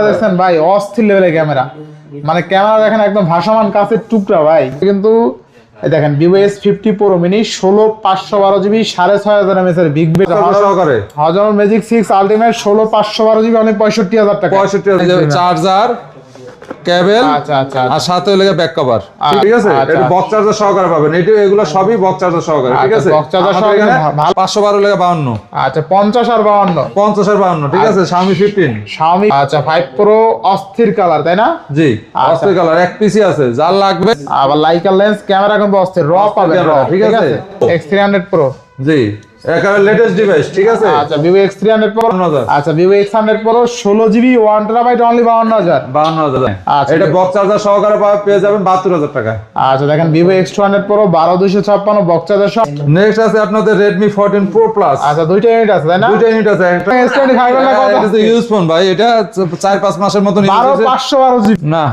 দেখছেন ভাই, অস্থির লেভেলের ক্যামেরা, মানে ক্যামেরা দেখেন একদম ভাসমান কাঁচের টুকরা ভাই। কিন্তু এই দেখেন Vivo S50 Pro mini 16512 GB 6500 mAh এর বিগ ব্যাটারি সহকারে Honor Magic 6 Ultimate 16512 GB only 65000 টাকা। 65000 চার্জার কেবল, আচ্ছা আচ্ছা আর সাথে হলো ব্যাক কভার, ঠিক আছে? এটা বক্স চার্জার সহকারে পাবেন, এগুলো সবই বক্স চার্জার সহকারে, ঠিক আছে? বক্স চার্জার সহকারে 512 লাগে 52, আচ্ছা 50 আর 52, 50 আর 52, ঠিক আছে? Xiaomi 15, Xiaomi আচ্ছা 5 Pro অস্থির কালার, তাই না? জি অস্থির কালার, এক পিসি আছে, যার লাগবে। আবার লাইকা লেন্স, ক্যামেরা কিন্তু অস্থির র পাবেন, ঠিক আছে? X300 Pro, জি একেবারে লেটেস্ট ডিভাইস, ঠিক আছে? আচ্ছা Vivo X300 Pro, 52000, আচ্ছা Vivo X100 Pro 16 GB 1 TB only 52000, 52000। আচ্ছা এটা বক্স চার্জার সহকারে পেয়ে যাবেন 72000 টাকা। আচ্ছা দেখেন Vivo X200 Pro 12256 box charger সহ। নেক্সট আছে আপনাদের Redmi 14 Pro Plus, আচ্ছা দুইটা ইউনিট আছে, তাই না? দুইটা ইউনিট আছে। একটা S25 এর না কত? এটা তো ইউজ ফোন ভাই, এটা 4-5 মাসের মতন ইউজ হয়েছে। 12512 GB না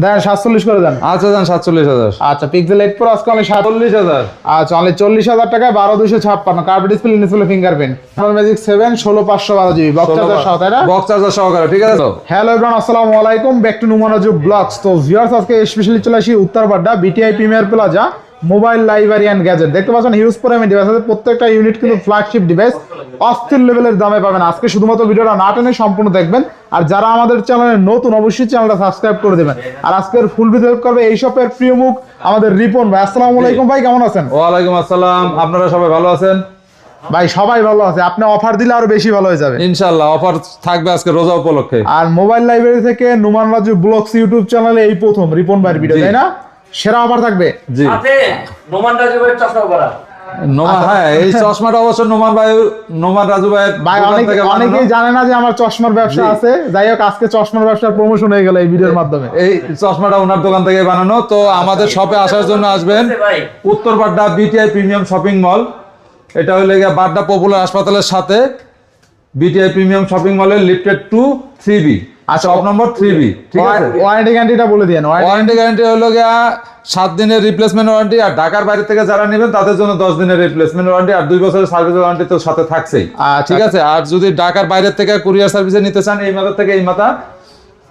দেন 47 করে দেন। আচ্ছা দেন 47000। আচ্ছা Pixel 8 Pro আজকে অনলি 40000। আচ্ছা অনলি 40000 টাকায় 12256 curve display, display fingerprint, Honor Magic 7 16512 GB box charger সহ, তাই না? বক্স চার্জার সহকারে, ঠিক আছে? হ্যালো এভরিওয়ান, আসসালামু আলাইকুম, back to Numan Raju vlogs. তো ভিউয়ার্স আজকে স্পেশালি চলে আসি উত্তরপাড্ডা BTI premier plaza mobile library and gadget. দেখতে পাচ্ছেন হিউজ পরিমাণে ডিভাইস আছে, প্রত্যেকটা ইউনিট কিন্তু ফ্ল্যাগশিপ ডিভাইস, অস্থির লেভেলের দামে পাবেন। আজকে শুধুমাত্র ভিডিওটা না টেনে সম্পূর্ণ দেখবেন, আর যারা আমাদের চ্যানেলে নতুন অবশ্যই চ্যানেলটা সাবস্ক্রাইব করে দেবেন। আর আজকের ফুল ভিডিও হেল্প করবে এই শপের প্রিয় মুখ আমাদের রিপন ভাই। আসসালামু আলাইকুম ভাই, কেমন আছেন? ওয়ালাইকুম আসসালাম, আপনারা সবাই ভালো আছেন? ভাই সবাই ভালো আছে, আপনি অফার দিলে আরো বেশি ভালো হয়ে যাবে ইনশাআল্লাহ। অফার থাকবে আজকে রোজা উপলক্ষে। আর মোবাইল লাইব্রেরি থেকে নুমান রাজু ব্লগস ইউটিউব চ্যানেলে এই প্রথম রিপন ভাইয়ের ভিডিও, তাই না? সেরা অফার থাকবে। জি সাথে নোমান রাজু ভাইয়ের চশমা পরা। হ্যাঁ, এই চশমাটা অবশ্য নোমান রাজু ভাই ভাই অনেকেই জানে না যে আমার চশমার ব্যবসা আছে। যাই হোক আজকে চশমার ব্যবসার প্রমোশন হয়ে গেল এই ভিডিওর মাধ্যমে। এই চশমাটা ওনার দোকান থেকে বানানো। তো আমাদের শপে আসার জন্য আসবেন উত্তরপাড্ডা বিটিআই প্রিমিয়াম শপিং মল। এটা হলো গিয়ে বাড্ডা পপুলার হাসপাতালের সাথে বিটিআই প্রিমিয়াম শপিং মলের লিফটেড 2-3B, আচ্ছা শপ নম্বর 3B, ঠিক আছে? ওয়ারেন্টি গ্যারান্টিটা বলে দিয়েন। ওয়ারেন্টি গ্যারান্টি হলো গিয়া 7 দিনের রিপ্লেসমেন্ট ওয়ারেন্টি, আর ঢাকার বাইরে থেকে যারা নেবেন তাদের জন্য 10 দিনের রিপ্লেসমেন্ট ওয়ারেন্টি, আর 2 বছরের সার্ভিস ওয়ারেন্টি তো সাথে থাকছেই, ঠিক আছে? আর যদি ঢাকার বাইরে থেকে কুরিয়ার সার্ভিসে নিতে চান, এই মাথা থেকে এই মাথা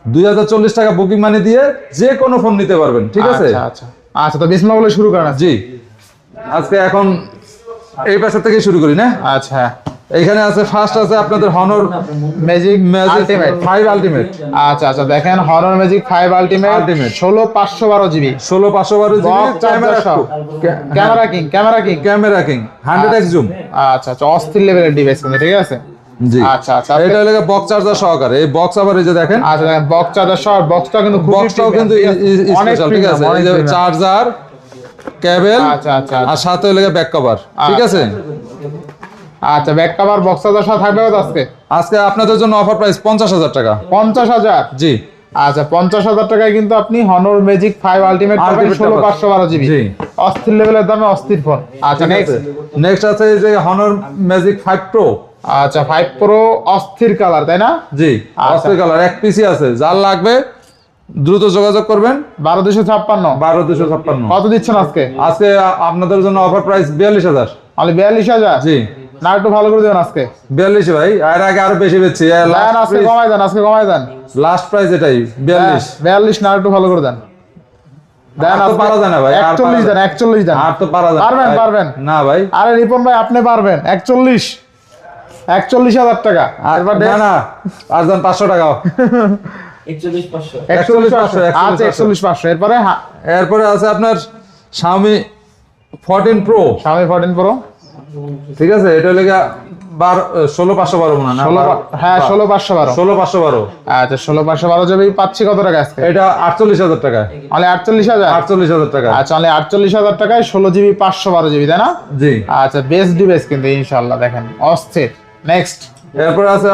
2040 টাকা বুকিং মানি দিয়ে যে কোনো ফোন নিতে পারবেন, ঠিক আছে? আচ্ছা আচ্ছা আচ্ছা, তো বিসমিল্লাহ বলে শুরু করেন। জি আজকে এখন এই পাশে থেকে শুরু করি না? আচ্ছা এইখানে আছে, ফার্স্ট আছে আপনাদের Honor ম্যাজিক Ultimate 5 Ultimate। আচ্ছা আচ্ছা দেখেন Honor Magic 5 Ultimate 16512 GB 16512 GB camera king 100x zoom. আচ্ছা আচ্ছা, অস্থির লেভেলের ডিভাইস কিন্তু, ঠিক আছে? জি আচ্ছা আচ্ছা, এটা হলো বক্স চার্জার সহকারে। এই বক্স আবার এই যে দেখেন, আচ্ছা দেখেন বক্স চার্জার সহ, বক্সটা কিন্তু খুব বক্সটাও কিন্তু স্পেশাল, ঠিক আছে? এই যে চার্জার কেবল, আচ্ছা আচ্ছা আর সাথে হলো ব্যাক কভার, ঠিক আছে? আচ্ছা ব্যাক কভার বক্স চার্জার সহ থাকবে কত আজকে? আজকে আপনাদের জন্য অফার প্রাইস 50000 টাকা। 50000? জি আচ্ছা 50000 টাকায় কিন্তু আপনি Honor Magic 5 Ultimate পাবেন 16512 GB, জি অস্থির লেভেলের দামে অস্থির ফোন। আচ্ছা নেক্সট আছে এই যে Honor Magic 5 Pro। আচ্ছা 5 Pro অস্থির কালার, তাই না? জি অস্থির কালার, এক পিসি আছে, যার লাগবে দ্রুত যোগাযোগ করবেন। 12256 12256 কত দিচ্ছেন আজকে? আজকে আপনাদের জন্য অফার প্রাইস 42000। তাহলে 42000? জি না একটু ভালো করে দেবেন আজকে। 42 ভাই, আর আগে আরো বেশি বেচছি। আজকে কমাই দেন, আজকে কমাই দেন। লাস্ট প্রাইস এটাই 42। 42 না একটু ভালো করে দেন। দেন আর তো পারা যায় না ভাই, আর 41 দেন, 41 দেন। আর তো পারা যায় পারবেন না। পারবেন না ভাই, আরে রিপন ভাই আপনি পারবেন। 41000 টাকা। এবার না না, আর দেন 500 টাকা। 41500। 41500। আচ্ছা 41500। এরপরে আছে আপনার Xiaomi 14 Pro। Xiaomi 14 Pro, ঠিক আছে? এটা হলো 16512 মনে না? হ্যাঁ 16512। 16512। আচ্ছা 16512 যাবে পাচ্ছি কত টাকা আজকে? এটা 48000 টাকা। মানে 48000? 48000 টাকা। আচ্ছা মানে 48000 টাকায় 16 GB 512 GB, তাই না? জি আচ্ছা বেস্ট ডিভাইস কিন্তু ইনশাআল্লাহ, দেখেন অস্থির। নেক্সট এরপর আছে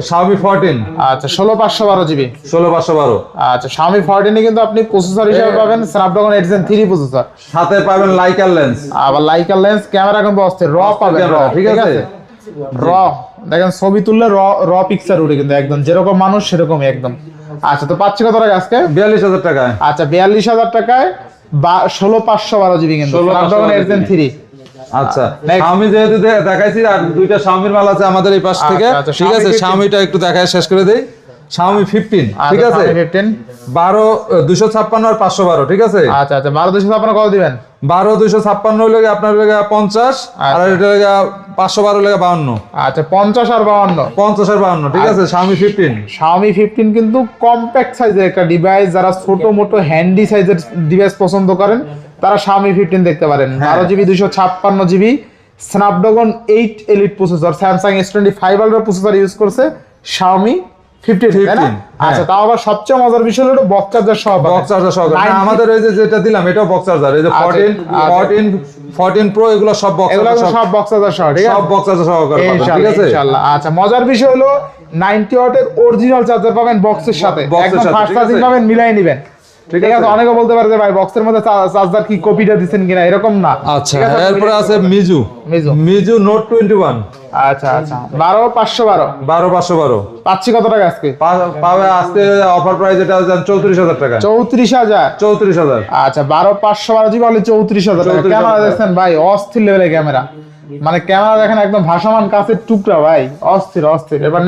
Xiaomi 14। আচ্ছা 16512 GB 16512। আচ্ছা Xiaomi 14 এ কিন্তু আপনি প্রসেসর হিসেবে পাবেন Snapdragon 8 Gen 3 প্রসেসর, সাথে পাবেন লাইকা লেন্স। আবার লাইকা লেন্স, ক্যামেরা কিন্তু অস্থির র পাবেন, ঠিক আছে? র দেখেন ছবি তুললে র পিকচার উঠে কিন্তু একদম যেরকম মানুষ সেরকমই একদম। আচ্ছা তো পাচ্ছি কত টাকা আজকে? 42000 টাকা। আচ্ছা 42000 টাকায় 16512 GB কিন্তু Snapdragon 8 Gen 3। আচ্ছা next. Xiaomi যেহেতু দেখাইছি, আর দুইটা Xiaomi মাল আছে আমাদের এই পাশ থেকে, আচ্ছা, ঠিক আছে? Xiaomi Xiaomiটা একটু দেখায় শেষ করে দেই। Xiaomi 15 ঠিক আছে 15 12 256 আর 512 ঠিক আছে আচ্ছা আচ্ছা 12 256 কত দিবেন 12 256 হইলে আপনার লাগে 50 আর এটা লাগে 512 লাগে 52 আচ্ছা 50 আর 52 50 আর 52 ঠিক আছে Xiaomi 15 Xiaomi 15 কিন্তু কম্প্যাক্ট সাইজের একটা ডিভাইস, যারা ছোট মোটো হ্যান্ডি সাইজের ডিভাইস পছন্দ করেন তারা Xiaomi 15 দেখতে পারেন। 12GB 256GB Snapdragon 8 elite processor, Samsung S25 ultra processor use করছে Xiaomi 15 তাই না? আচ্ছা তাও আবার সবচেয়ে মজার বিষয় হলো বক্স চার্জার সহ বক্স চার্জার সহ আমাদের এই যে যেটা দিলাম এটাও বক্স চার্জার, এই যে 14 Pro এগুলো সব বক্স এগুলো সব বক্স চার্জার সহ, ঠিক আছে সব বক্স চার্জার সহকারে পাবেন, ঠিক আছে ইনশাআল্লাহ। আচ্ছা মজার বিষয় হলো 90 ওয়াটের অরিজিনাল চার্জার পাবেন বক্সের সাথে, একদম ফাস্ট চার্জিং পাবেন, মিলাই নেবেন, ঠিক আছে। অনেকে বলতে পারে যে ভাই বক্সের মধ্যে চার্জার কি কপিটা দিবেন কিনা, এরকম না। আচ্ছা এরপরে আছে মিজু নোট 21 আচ্ছা আচ্ছা 12 512 পাচ্ছি কত টাকা আজকে? পাবে আজকে অফার প্রাইস এটা 34000 টাকা 34000 আচ্ছা 12 512 বলে 34000 টাকা। ক্যামেরা দেখছেন ভাই অস্থির লেভেলের ক্যামেরা, মানে ক্যামেরা দেখেন একদম ভাসমান কাছের টুকরা ভাই, অস্থির অস্থির। এবার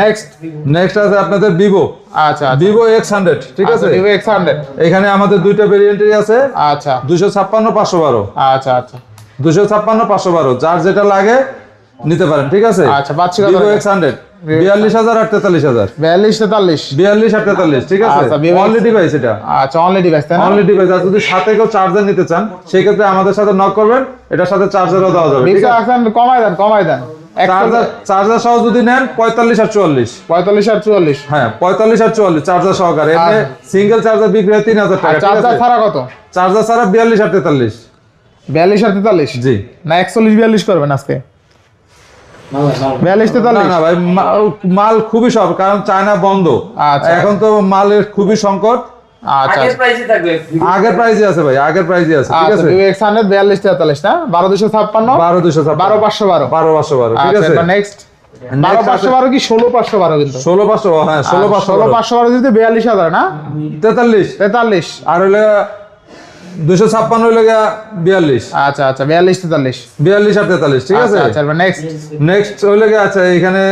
নেক্সট আছে আপনাদের ভিভো আচ্ছা ভিভো X100 ঠিক আছে ভিভো X100 এখানে আমাদের দুইটা ভেরিয়েন্টই আছে আচ্ছা 256 512 আচ্ছা আচ্ছা 256 512 যার যেটা লাগে নিতে পারেন, ঠিক আছে আচ্ছা পাচ্ছি কত ভিভো টাকা? X100 42000 আর 43000 42 আর 43 ঠিক আছে আচ্ছা, Vivo অনলি ডিভাইস এটা আচ্ছা অনলি ডিভাইস তাই না? Only device. আর যদি সাথে কেউ চার্জার নিতে চান সেই ক্ষেত্রে আমাদের সাথে নক করবেন, এটার সাথে চার্জারও দেওয়া যাবে, ঠিক আছে কমাই দেন চার্জার সহ যদি নেন 45 আর 44 45 আর 44 হ্যাঁ 45 আর 44 চার্জার সহকারে এমনি সিঙ্গেল চার্জার বিক্রি হয় 3000 টাকা, ঠিক চার্জার আছে ছাড়া কত? চার্জার ছাড়া 42 আর 43 42 আর 43 জি না 41 42 করবেন আজকে? 42 না 43 না ভাই মাল খুবই সব, কারণ চায়না বন্ধ আচ্ছা। এখন তো মালের খুবই সংকট। আচ্ছা আগের প্রাইসে থাকবে আগের প্রাইসে আছে ভাই, আগের প্রাইসে আছে, ঠিক আছে Vivo X100 42 43 না 12256 12256 12512 12512 ঠিক আছে আচ্ছা নেক্সট 12512 কি 16512 কিন্তু 16500 হ্যাঁ 16500 16512 যদি 42000 না 43 আর হলে 256 হইলে 42 আচ্ছা আচ্ছা 42 43 42 আর 43 ঠিক আছে আচ্ছা নেক্সট হইলে আচ্ছা এখানে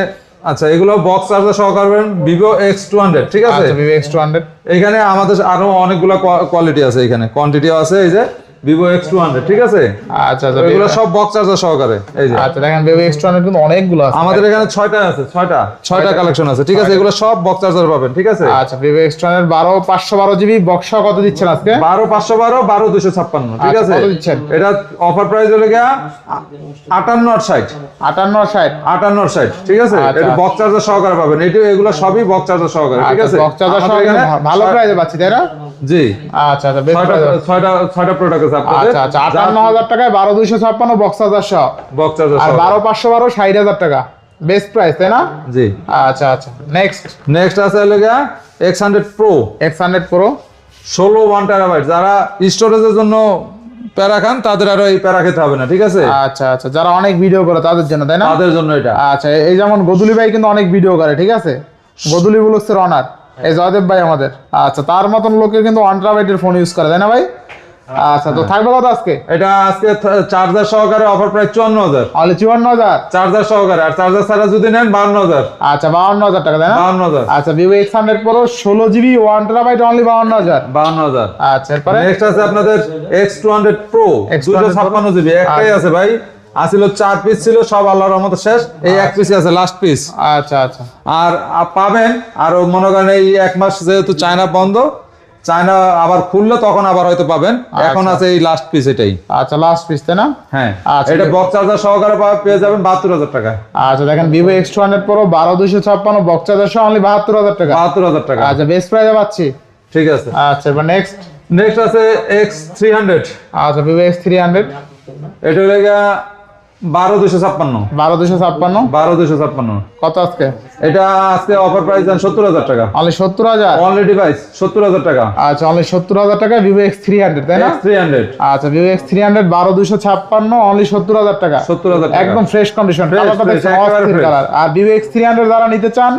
আচ্ছা এগুলো বক্স চার্জার সহ করবেন ভিভো X200 ঠিক আছে আচ্ছা Vivo X200 এখানে আমাদের আরো অনেকগুলো কোয়ালিটি আছে, এখানে কোয়ান্টিটিও আছে, এই যে ভিভো X200 ঠিক আছে আচ্ছা আচ্ছা এগুলো সব বক্স চার্জার সহকারে এই যে আচ্ছা দেখেন Vivo X200 কিন্তু অনেকগুলো আছে আমাদের এখানে 6টা আছে 6টা কালেকশন আছে, ঠিক আছে এগুলো সব বক্স চার্জার পাবেন, ঠিক আছে আচ্ছা Vivo X200 12512 বক্স সহ কত দিচ্ছেন আজকে? 12512 12256 ঠিক আছে কত দিচ্ছেন? এটা অফার প্রাইস হলো গিয়া 58 আর 60 58 60 ঠিক আছে আচ্ছা। এটা বক্স চার্জার সহকারে পাবেন, এগুলো সবই বক্স চার্জার সহকারে, ঠিক আছে বক্স চার্জার সহ আমাদের এখানে ভালো প্রাইসে পাচ্ছি তাই না? জি আচ্ছা আচ্ছা বেশ ছয়টা প্রোডাক্ট আছে আপনাদের আচ্ছা আচ্ছা 58000 টাকায় 12256 বক্স চার্জার সহ বক্স চার্জার আর 12512 60000 টাকা বেস্ট প্রাইস তাই না? জি আচ্ছা আচ্ছা নেক্সট আছে হলো গিয়া X100 Pro X100 Pro 16 1 terabyte, যারা স্টোরেজের জন্য প্যারা খান তাদের আর এই প্যারা খেতে হবে না, ঠিক আছে আচ্ছা আচ্ছা যারা অনেক ভিডিও করে তাদের জন্য তাই না? তাদের জন্য এটা আচ্ছা এই যেমন গদুলি ভাই কিন্তু অনেক ভিডিও করে, ঠিক আছে গদুলি ব্লগসের অনার এই জয়দেব ভাই আমাদের, আচ্ছা তার মতন লোকে কিন্তু 1 টেরাবাইটের ফোন ইউজ করে তাই না ভাই? আচ্ছা তো থাকবে কত আজকে? এটা আজকে চার্জার সহকারে অফার প্রাইস 54000 অনলি 54000 চার্জার সহকারে, আর চার্জার ছাড়া যদি নেন 52000 আচ্ছা 52000 টাকা তাই না? 52000 আচ্ছা Vivo X100 Pro 16GB 1 terabyte only 52000 52000 আচ্ছা এরপরে নেক্সট আছে আপনাদের X200 Pro 256GB একটাই আছে ভাই, আসিল 4 পিস ছিল, সব আল্লাহর রহমতে শেষ, এই এক পিসই আছে লাস্ট পিস। আচ্ছা আচ্ছা আর পাবেন আর মনে করেন এই এক মাস যেহেতু চায়না বন্ধ, চায়না আবার খুললে তখন আবার হয়তো পাবেন, এখন আছে এই লাস্ট পিস এটাই। আচ্ছা লাস্ট পিস তাই না? হ্যাঁ আচ্ছা, এটা বক্স চার্জার সহকারে পেয়ে যাবেন 72000 টাকা। আচ্ছা দেখেন Vivo X200 Pro 12256 box charger সহ অনলি 72000 টাকা। 72000 টাকা আচ্ছা বেস্ট প্রাইসে পাচ্ছি, ঠিক আছে। আচ্ছা এবার নেক্সট আছে X300। আচ্ছা Vivo X300 এটা হলো 12256 12256 কত আজকে? এটা আজকে অফার প্রাইস 70000 টাকা অনলি 70000 অনলি ডিভাইস 70000 টাকা। আচ্ছা অনলি 70000 টাকা Vivo X300 তাই না? X300 আচ্ছা Vivo X300 12256 অনলি 70000 টাকা 70000 টাকা একদম ফ্রেশ কন্ডিশন, কালারটা দেখছেন একেবারে অস্থির fresh। কালার। আর Vivo X300 যারা নিতে চান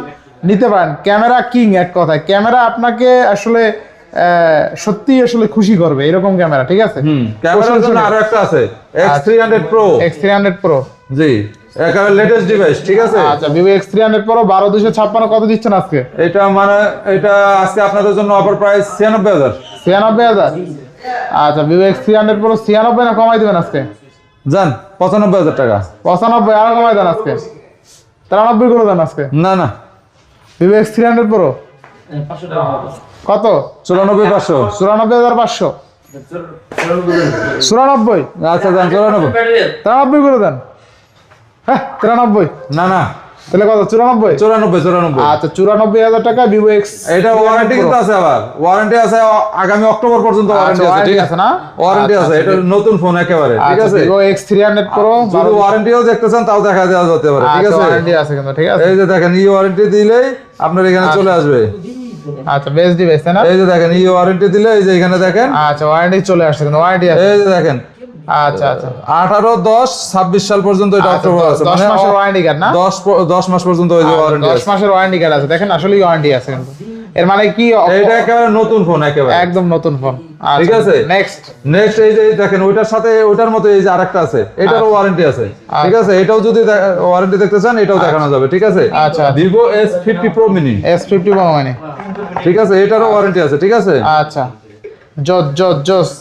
নিতে পারেন, ক্যামেরা কিং এক কথায়, ক্যামেরা আপনাকে আসলে সত্যি আসলে খুশি করবে এরকম ক্যামেরা, ঠিক আছে? ক্যামেরার জন্য আরো একটা আছে X300 Pro X300 Pro জি একেবারে লেটেস্ট ডিভাইস, ঠিক আছে। আচ্ছা ভিভো X300 Pro 12256 কত দিচ্ছেন আজকে? এটা মানে এটা আজকে আপনাদের জন্য অফার প্রাইস 96000। 96000। আচ্ছা ভিভো X300 Pro 96 না কমাই দিবেন আজকে? জান 95000 টাকা। 95 আর কমাই দেন আজকে? 93 করে দেন আজকে? না না, ভিভো X300 Pro 500 টাকা কত? 94500। 94500। 94। আচ্ছা জান 94। ব্যাটারি 93 করে দেন। হ্যাঁ 93। না না, তাহলে কত? 94। 94। আচ্ছা 94000 টাকা ভিভো X। এটা ওয়ারেন্টি কিন্তু আছে, আবার ওয়ারেন্টি আছে আগামী অক্টোবর পর্যন্ত ওয়ারেন্টি আছে, ঠিক আছে না? ওয়ারেন্টি আছে, এটা নতুন ফোন একেবারে, ঠিক আছে। ভিভো X300 Pro যদি ওয়ারেন্টিও দেখতে চান তাও দেখা দেওয়া যেতে পারে, ঠিক আছে। ওয়ারেন্টি আছে কিন্তু, ঠিক আছে। এই যে দেখেন ই ওয়ারেন্টি দিলেই আপনার এখানে চলে আসবে। আচ্ছা বেস্ট ডিভাইস তাই না? এই যে দেখেন ই ওয়ারেন্টি দিলে এই যে এখানে দেখেন, আচ্ছা ওয়ারেন্টি চলে আসছে কিন্তু, ওয়ারেন্টি আছে। এই যে দেখেন আচ্ছা আচ্ছা 18-10-26 সাল পর্যন্ত এটা অক্টোবর আছে, 10 মাসের ওয়ারেন্টি কার্ড না? 10 মাস পর্যন্ত ওই যে ওয়ারেন্টি 10 আছে। মাসের ওয়ারেন্টি কার্ড আছে, দেখেন আসলেই ওয়ারেন্টি আছে কিন্তু। এর মানে কি? এটা একেবারে নতুন ফোন, একেবারে একদম নতুন ফোন। ঠিক আছে। নেক্সট নেক্সট এই যে দেখেন ওইটার সাথে ওইটার মতো এই যে আরেকটা আছে, এটারও ওয়ারেন্টি আছে, ঠিক আছে। এটাও যদি ওয়ারেন্টি দেখতে চান এটাও দেখানো যাবে, ঠিক আছে। আচ্ছা। Vivo S50 Pro mini, S50 Pro মানে, ঠিক আছে, এটারও ওয়ারেন্টি আছে, ঠিক আছে। আচ্ছা জোস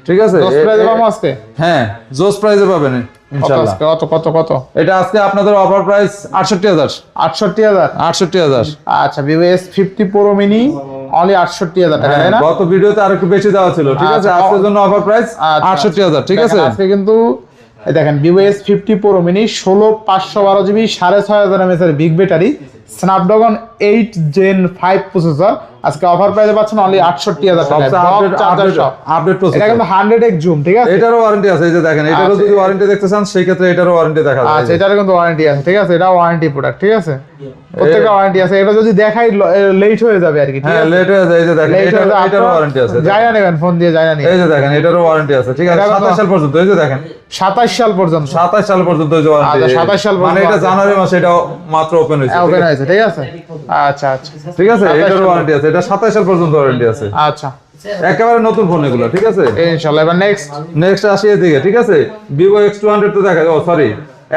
ঠিক আছে, প্রাইসে পাবো আজকে? হ্যাঁ জোস প্রাইসে পাবেন কত ইনশাআল্লাহ। আজকে? কত কত কত? এটা আজকে আপনাদের অফার প্রাইস 68000। 68000। 68000। আচ্ছা Vivo S50 Pro mini only 68000 টাকা, তাই না? গত ভিডিওতে আরেকটু বেশি দেওয়া ছিল, ঠিক আছে। আচ্ছা, আজকের জন্য অফার প্রাইস আচ্ছা, 68000, ঠিক আছে। দেখেন, আজকে কিন্তু এই দেখেন Vivo S50 Pro mini 16512 GB 6500 mAh এর big battery, Snapdragon 8 Gen 5 processor, আজকে অফার প্রাইসে পাচ্ছেন অনলি 68000 টাকা। আপডেট এটা প্রসেসর, কিন্তু 100x জুম, ঠিক আছে। এটারও ওয়ারেন্টি আছে, এই যে দেখেন এটারও আচ্ছা। যদি ওয়ারেন্টি দেখতে চান সেই ক্ষেত্রে এটারও ওয়ারেন্টি দেখা যায়। আচ্ছা এটারও কিন্তু ওয়ারেন্টি আছে, ঠিক আছে। এটা ওয়ারেন্টি প্রোডাক্ট, ঠিক আছে। প্রত্যেকটা ওয়ারেন্টি আছে। এটা যদি দেখাই লেট হয়ে যাবে আর কি, ঠিক হ্যাঁ আছে। লেট হয়ে যায়, এই যে দেখেন লেট হয়ে যাবে, এটারও ওয়ারেন্টি আছে, যাই না নেবেন ফোন দিয়ে, যাই না নিয়ে। এই যে দেখেন এটারও ওয়ারেন্টি আছে, ঠিক আছে। এটা কত? 27 সাল পর্যন্ত, এই যে দেখেন 27 সাল পর্যন্ত। 27 সাল পর্যন্ত এই যে ওয়ারেন্টি। আচ্ছা, 27 সাল মানে পর্যন্ত এটা জানুয়ারি মাসে এটা মাত্র ওপেন হয়েছে, ওপেন হয়েছে, ঠিক আছে। আচ্ছা আচ্ছা ঠিক আছে। 27 এটারও সাল ওয়ারেন্টি আছে, এটা 27 সাল পর্যন্ত ওয়ারেন্টি আছে, আচ্ছা একেবারে নতুন ফোন এগুলো, ঠিক আছে। ইনশাআল্লাহ। এবার নেক্সট নেক্সট আসি এদিকে, ঠিক আছে। Vivo X200 তো দেখা যায়, ও সরি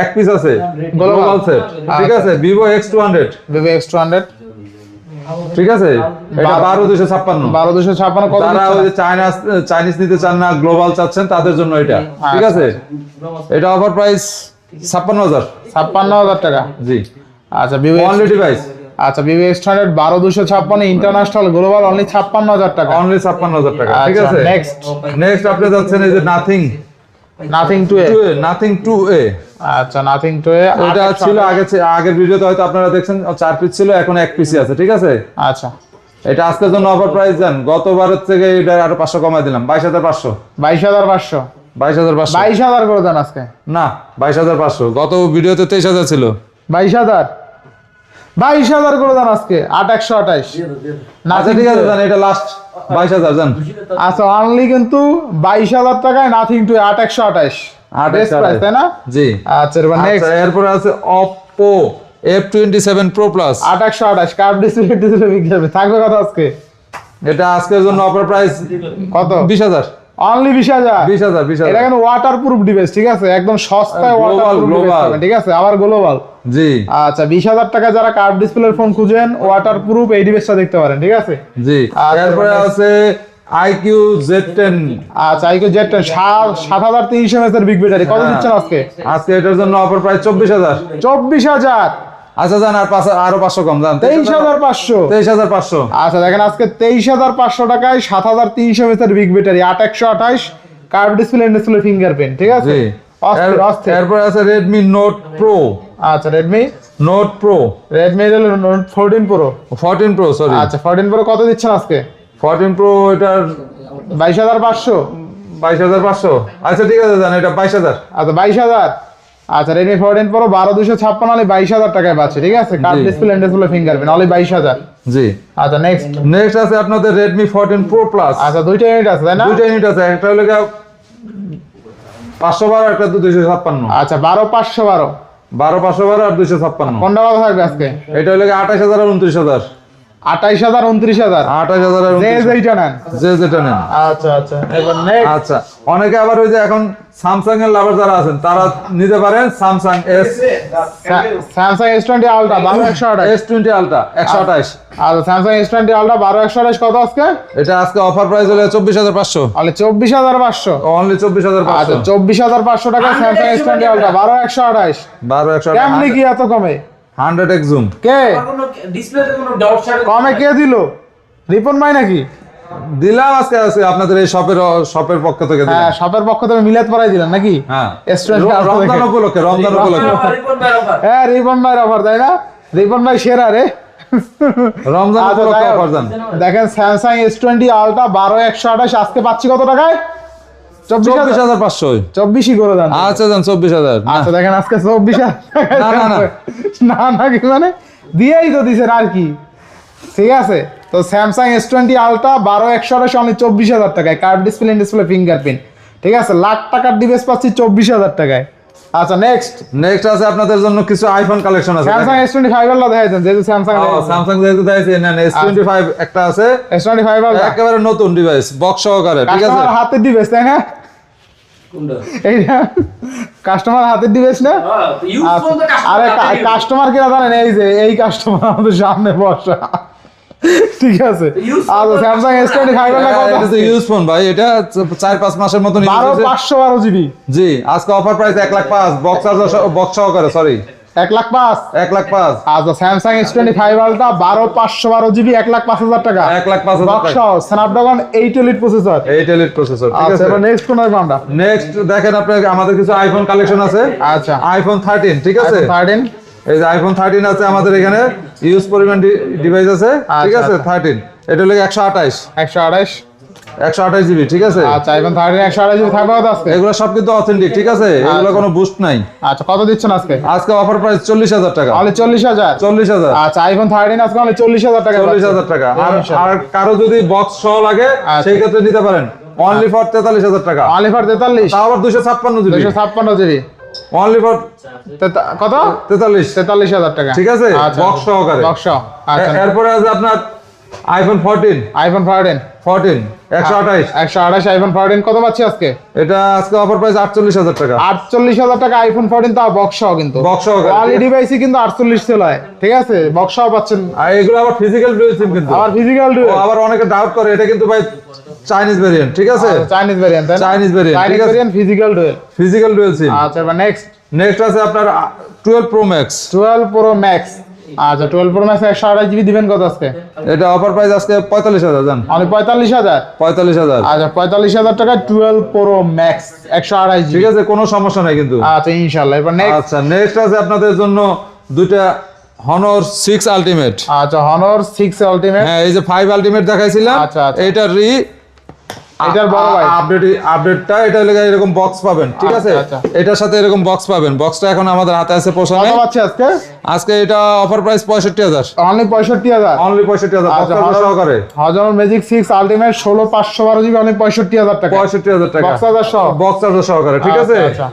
এক পিস আছে গ্লোবাল সেট, ঠিক আছে। Vivo X200, ভিভো X200 ঠিক আছে। এটা 12256। 12256 কত তারা ওই দিচ্ছেন? যে চাইনিজ নিতে চান না, গ্লোবাল চাচ্ছেন, তাদের জন্য এটা, ঠিক আছে। এটা অফার প্রাইস 56000। 56000 টাকা। জি আচ্ছা ভিভো অনলি ডিভাইস, আচ্ছা Vivo X200 12256 international global only 56000 টাকা। অনলি 56000 টাকা, ঠিক আচ্ছা, আছে। next। নেক্সট আপনি যাচ্ছেন এই যে nothing nothing to A. 2A। আচ্ছা নাথিং টু এ। এটা ছিল আগের ভিডিওতে হয়তো আপনারা দেখছেন 4 পিস ছিল, এখন 1 পিসই আছে, ঠিক আছে। আচ্ছা এটা আজকের জন্য অফার প্রাইস দেন, গতবারের থেকে এটা আরো 500 কমাই দিলাম, 22500। 22500। 22500 22000 করে দেন আজকে। না 22500, গত ভিডিওতে 23000 ছিল। 22000 22000 করে দেন আজকে। 8128। আচ্ছা ঠিক আছে জান, এটা লাস্ট 22000 জান। আচ্ছা অনলি কিন্তু 22000 টাকায় নাথিং টু 8128 বেস্ট প্রাইস, তাই না? জি। আচ্ছা এবার নেক্সট আচ্ছা এরপর আছে Oppo F27 Pro Plus। 8128 curve display বিক্রি থাকবে কত আজকে? এটা আজকের জন্য অফার প্রাইস কত? 20000। অনলি 20000। 20000 এটা কিন্তু ওয়াটারপ্রুফ ডিভাইস, ঠিক আছে। একদম সস্তায় Global, ওয়াটারপ্রুফ global। ডিভাইস, ঠিক আছে। আবার গ্লোবাল। জি আচ্ছা 20000 টাকা যারা কার্ভ ডিসপ্লের ফোন খুঁজেন ওয়াটারপ্রুফ এই ডিভাইসটা দেখতে পারেন, ঠিক আছে। জি। আচ্ছা, এরপরে আছে IQ Z10। আচ্ছা আইকিউ Z10 7300 mAh এর বিগ ব্যাটারি কত দিচ্ছেন আজকে? আজকে এটার জন্য অফার প্রাইস 24000। 24000। আচ্ছা জান আরো 500 কম জান, 23500। 23500। আচ্ছা দেখেন আজকে 23500 টাকায় 7300 mAh এর big battery 8128 curve display fingerprint, ঠিক আছে। জি। অস্থির অস্থির। এরপর আছে Redmi Note Pro। আচ্ছা Redmi Note Note 14 Pro। 14 Pro, sorry. আচ্ছা 14 Pro কত দিচ্ছেন আজকে? 14 Pro এটার 22500। 22500। আচ্ছা ঠিক আছে জান, এটা 22000। আচ্ছা 22000। আচ্ছা Redmi 14 Pro 12256 হলে 22000 টাকায় পাচ্ছে, ঠিক আছে। কার্ভ জি। ডিসপ্লে ফিঙ্গারপ্রিন্ট হলে 22000। জি। আচ্ছা নেক্সট। নেক্সট আছে আপনাদের Redmi 14 Pro Plus। আচ্ছা দুইটা ইউনিট আছে তাই না? দুইটা ইউনিট আছে, একটা হলো 512, একটা 256। আচ্ছা 12512। 12512 আর 256। কোনটা কত থাকবে আজকে? এটা হলো 28000 আর 29000। 28000 29000 28000 যে যেটা নেন। যে যেটা নেন। আচ্ছা আচ্ছা, এবার নেক্সট। আচ্ছা, অনেকে আবার ওই যে এখন স্যামসাং এর লাভার যারা আছেন তারা নিতে পারেন Samsung Samsung S20 ultra 12128। S20 ultra 128। আচ্ছা স্যামসাং S20 আলট্রা 12128 কত আজকে? এটা আজকে অফার প্রাইস হলো 24500। তাহলে 24500। অনলি 24500। আচ্ছা 24500 টাকা স্যামসাং S20 আলট্রা 12128। 12128 কেমনি কি এত কমে? 100x zoom. কে কোনো ডিসপ্লেতে কোনো ডাউট কমে কে দিল? রিপন ভাই নাকি? দিলাম আজকে আপনাদের এই শপের পক্ষ থেকে দিলাম। হ্যাঁ, শপের পক্ষ থেকে মিলাত পরাই দিলেন নাকি? হ্যাঁ, S20 রমজান উপলক্ষে হ্যাঁ, রিপন ভাইয়ের অফার তাই না? রিপন ভাই সেরা রে। রমজান আচ্ছা, উপলক্ষে যাই হোক। অফার দেন। দেখেন স্যামসাং S20 আলট্রা 12128 আজকে পাচ্ছি কত টাকায়? 24500। 24ই করে দেন। আচ্ছা দেন 24000। আচ্ছা দেখেন আজকে 24000 না, না, না। না কি মানে দিয়েই তো দিছেন আর কি। ঠিক আছে, তো স্যামসাং S20 আলট্রা 12128 অনলি 24000 টাকায়, কার্ভ ডিসপ্লে ফিঙ্গারপ্রিন্ট। ঠিক আছে, লাখ টাকার ডিভাইস পাচ্ছি 24000 টাকায়। আচ্ছা নেক্সট আছে আপনাদের জন্য কিছু আইফোন কালেকশন আছে। স্যামসাং S25 আলট্রা দেখাইছেন, যেহেতু স্যামসাং স্যামসাং যেহেতু দেখাইছে না, S25 একটা আছে, S25 আলট্রা একেবারে নতুন ডিভাইস, বক্স সহকারে। ঠিক আছে, কাস্টমার হাতের ডিভাইস তাই না? এইটা কাস্টমার হাতের ডিভাইস না? আরে কাস্টমার কিনা জানেন, এই যে এই কাস্টমার আমাদের সামনে বসা। ঠিক আছে, আচ্ছা স্যামসাং S25 আলট্রা এটা তো ইউজ ফোন ভাই, এটা 4-5 মাসের মতন ইউজ হয়েছে। 12512 জিবি। জি, আজকে অফার প্রাইস 1,05,000 বক্স সহকারে, সরি 1,05,000। 1,05,000। আচ্ছা স্যামসাং S25 আলট্রা 12512 জিবি 1,05,000 টাকা। 1,05,000 বক্স টাকা। Snapdragon 8 elite processor. 8 elite processor. ঠিক আচ্ছা আছে, এবার নেক্সট কোন আসবে আমরা? নেক্সট দেখেন আপনার আমাদের কিছু আইফোন কালেকশন আছে। আচ্ছা আইফোন 13। ঠিক আছে, 13 এই যে আইফোন 13 আছে আমাদের এখানে, ইউজ পরিমাণ ডিভাইস আছে। ঠিক আছে, 13 এটা হলো 128 জিবি। ঠিক আছে, আচ্ছা আইফোন 13 128 জিবি থাকবে কত আজকে? এগুলো সব কিন্তু অথেন্টিক। ঠিক আছে, এগুলো কোনো বুস্ট নাই। আচ্ছা কত দিচ্ছেন আজকে? আজকে অফার প্রাইস 40000 টাকা। তাহলে 40000। 40000। আচ্ছা আইফোন 13 আজকে অনলি 40000 টাকা। 40000 টাকা। আর কারো যদি বক্স সহ লাগে সেই ক্ষেত্রে নিতে পারেন অনলি ফর 43000 টাকা। অনলি ফর 43, তাও আবার 256 জিবি। 256 জিবি অনলি ফর কত? 43000 টাকা। ঠিক আছে, আচ্ছা বক্স সহকারে। বক্স। আচ্ছা এরপরে আছে আপনার আইফোন 14। আইফোন 14 128। আইফোন 14 কত পাচ্ছি আজকে? এটা আজকে অফার প্রাইস 48000 টাকা। 48000 টাকা আইফোন 14, তাও বক্স সহ কিন্তু। বক্স সহকারে। কোয়ালিটি ডিভাইসই কিন্তু 48 সেল হয়। ঠিক আছে, বক্স সহ পাচ্ছেন। আর এগুলো আবার ফিজিক্যাল ডুয়াল সিম কিন্তু। আবার ফিজিক্যাল ও, আবার অনেকে ডাউট করে এটা কিন্তু ভাই চাইনিজ ভেরিয়েন্ট। ঠিক আছে, চাইনিজ ভেরিয়েন্ট তাই না? Chinese variant. ঠিক আছে, physical dual. Physical dual SIM. আচ্ছা এবার নেক্সট আছে আপনার 12 প্রো ম্যাক্স। 12 pro max. আচ্ছা 12 প্রো ম্যাক্স 128 জিবি দিবেন কত আজকে? এটা অফার প্রাইস আজকে 45000 জান। অনলি 45000। 45000। আচ্ছা 45000 টাকা 12 প্রো ম্যাক্স 128 ঠিক জিবি। আছে, কোনো সমস্যা নাই কিন্তু। আচ্ছা ইনশাআল্লাহ। এবার আচ্ছা নেক্সট আছে আপনাদের জন্য দুইটা Honor 6 আলটিমেট। আচ্ছা Honor 6 আলটিমেট। হ্যাঁ, এই যে 5 আলটিমেট দেখাইছিলাম, আচ্ছা, আচ্ছা। এইটার এটার বড় ভাই আপডেটটা এটা হলো এরকম বক্স পাবেন। ঠিক আছে, আচ্ছা, আচ্ছা। এটার সাথে এরকম বক্স পাবেন। বক্সটা এখন আমাদের হাতে আছে, পোষা কত নাই। পাচ্ছি আজকে? আজকে এটা অফার প্রাইস 65000। অনলি 65000। অনলি 65000 আচ্ছা বক্স সহকারে। Honor Magic 6 ultimate 16512 GB only 65000 টাকা। 65000 টাকা বক্স চার্জার সহ। বক্স চার্জার সহকারে। ঠিক আছে, আচ্ছা,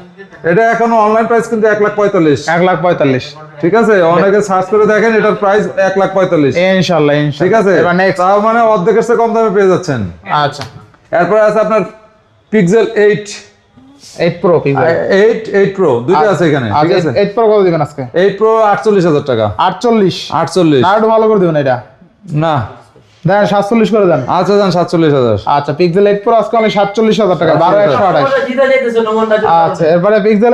এটা এখনো অনলাইন প্রাইস কিন্তু 1,45,000। 1,45,000। ঠিক আছে, অনেকে সার্চ করে দেখেন, এটার প্রাইস 1,45,000। ইনশাআল্লাহ ঠিক আছে, এবার নেক্সট। তাও মানে অর্ধেকের চেয়ে কম দামে পেয়ে যাচ্ছেন। আচ্ছা এরপর আছে আপনার পিক্সেল 8 প্রো পিক্সেল 8 প্রো দুইটা আছে এখানে। ঠিক আছে, 8 প্রো কত দিবেন আজকে? 8 প্রো 48000 টাকা। 48 আরো ভালো করে দিবেন এটা। না, দেন 47 করে দেন। আচ্ছা দেন 47000। আচ্ছা পিক্সেল 8 প্রো আজকে অনলি 47000 টাকা। 12128। জিতে যাইতেছে নোমানটা। আচ্ছা এরপরে পিক্সেল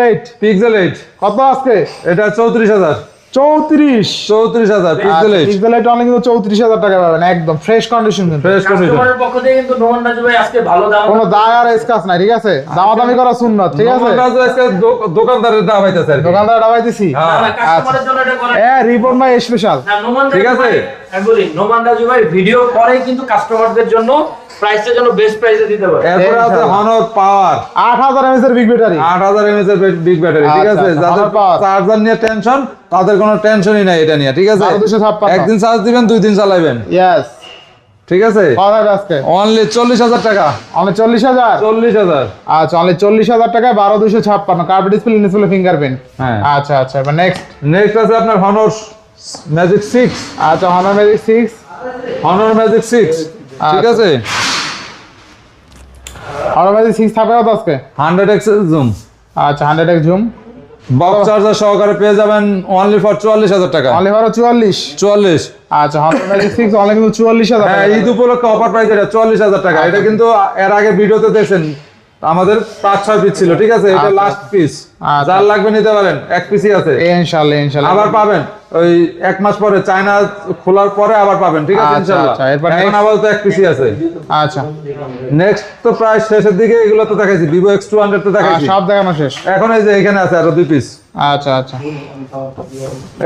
8 কত আজকে? এটা 34000। 34000 পিক্সেল 8। পিক্সেল 8 অনলি কিন্তু 34000 টাকা পাবেন, একদম ফ্রেশ কন্ডিশন কিন্তু। Fresh condition. কাস্টমারের পক্ষ থেকে কিন্তু নোমানটা ভাই আজকে ভালো দাম। কোনো দায় আর স্কাচ নাই। ঠিক আছে, দামাদামি করা সুন্নাত। ঠিক আছে, আমরা আজকে দোকানদারের দাম হইতাছে আর কি। দোকানদার ডাবাই দিছি। না কাস্টমারের জন্য এটা করা। রিপন ভাই স্পেশাল। না নোমানটা ঠিক আছে। আমি বলি নোমানটা ভাই ভিডিও করে কিন্তু কাস্টমারদের জন্য প্রাইসটা যেন বেস্ট প্রাইসে দিতে পারে। এরপর আছে Honor Power 8000 mAh এর বিগ ব্যাটারি। 8000 mAh এর বিগ ব্যাটারি। ঠিক আচ্ছা, আছে, আচ্ছা, যাদের Honor Power। চার্জার নিয়ে টেনশন তাদের কোনো টেনশনই নাই এটা নিয়ে। ঠিক আছে, 256। একদিন চার্জ দিবেন 2 দিন চালাবেন। ইয়েস। ঠিক আছে, কত হবে আজকে? অনলি 40000 টাকা। অনলি 40000। 40000। আচ্ছা অনলি 40000 টাকায় 12256 কার্ভ ডিসপ্লে ফিঙ্গারপ্রিন্ট। হ্যাঁ, আচ্ছা আচ্ছা এবার নেক্সট নেক্সট আছে আপনার Honor Magic 6। আচ্ছা Honor Magic 6 Honor Magic 6 ঠিক আছে Honor Magic 6 থাকবে কত আজকে? 100x জুম আচ্ছা 100x জুম বক্স চার্জার সহকারে পেয়ে যাবেন অনলি ফর 44000 টাকা অনলি ফর 44। 44 আচ্ছা Honor Magic 6 অনলি কিন্তু 44000 টাকা। হ্যাঁ ঈদ উপলক্ষে অফার প্রাইস এটা 44000 টাকা এটা কিন্তু এর আগে ভিডিওতে দেখছেন আমাদের 5-6 পিস ছিল ঠিক আছে এটা লাস্ট পিস যার লাগবে নিতে পারেন এক পিসই আছে ইনশাআল্লাহ ইনশাআল্লাহ আবার পাবেন ওই এক মাস পরে চায়না খোলার পরে আবার পাবেন ঠিক আছে আচ্ছা, ইনশাআল্লাহ আচ্ছা, এরপর এখন next? আপাতত এক পিসই আছে আচ্ছা নেক্সট তো প্রায় শেষের দিকে এগুলো তো দেখাইছি Vivo X200 তো দেখাইছি সব দেখানো শেষ। এখন এই যে এখানে আছে আরো 2 পিস আচ্ছা আচ্ছা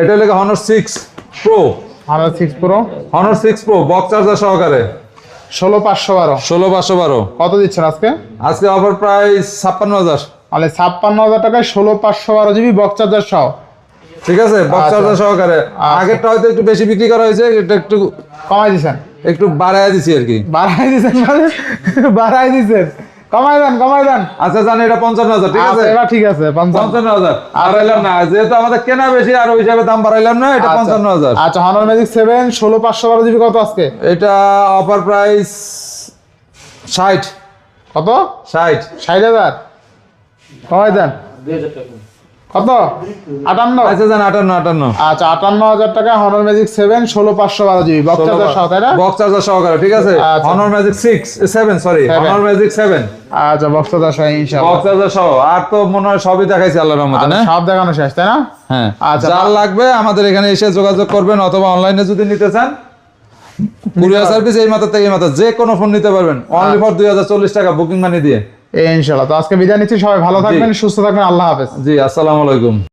এটা হলো Honor 6 Pro Honor 6 Pro Honor 6 Pro box charger সহকারে 16512 16512 কত দিচ্ছেন আজকে? আজকে অফার প্রাইস 56000 মানে 56000 টাকায় 16512 জিবি বক্স চার্জার সহ। ঠিক আছে বক্স আচ্ছা। চার্জার সহকারে আগেরটা হয়তো একটু বেশি বিক্রি করা হয়েছে এটা কমাই দিছেন? একটু বাড়ায় দিছি আর কি বাড়াই দিছেন মানে? বাড়াই দিছেন, কমাই দেন কমাই দেন। আচ্ছা জানি এটা 55000 ঠিক আছে আচ্ছা, এবার ঠিক আছে 55000 বাড়াইলাম না যেহেতু আমাদের কেনা বেশি আর ওই হিসাবে দাম বাড়াইলাম না এটা 55000 আচ্ছা Honor Magic 7 16512 জিবি কত আজকে? এটা অফার প্রাইস 60 কত? 60 60,000 কমাই দেন। 2000 টাকা কত? 58। আচ্ছা জান 58 আচ্ছা 58000 টাকা Honor Magic 7 16512 GB box charger সহ, তাই না? বক্স চার্জার সহকারে ঠিক আছে আচ্ছা। Honor Magic 7 sorry Seven। Honor Magic 7 আচ্ছা বক্স চার্জার সহ ইনশাআল্লাহ। বক্স চার্জার সহ আর তো মনে হয় সবই দেখাইছি আল্লাহর রহমতে না সব দেখানো শেষ, তাই না? হ্যাঁ আচ্ছা। যার লাগবে আমাদের এখানে এসে যোগাযোগ করবেন অথবা অনলাইনে যদি নিতে চান কুরিয়ার সার্ভিস এই মাথা থেকে এই মাথা যে কোনো ফোন নিতে পারবেন অনলি ফর 2040 টাকা বুকিং মানি দিয়ে ইনশাআল্লাহ। তো আজকে বিদায় নিচ্ছি, সবাই ভালো থাকবেন সুস্থ থাকবেন, আল্লাহ হাফেজ। জি আসসালামু আলাইকুম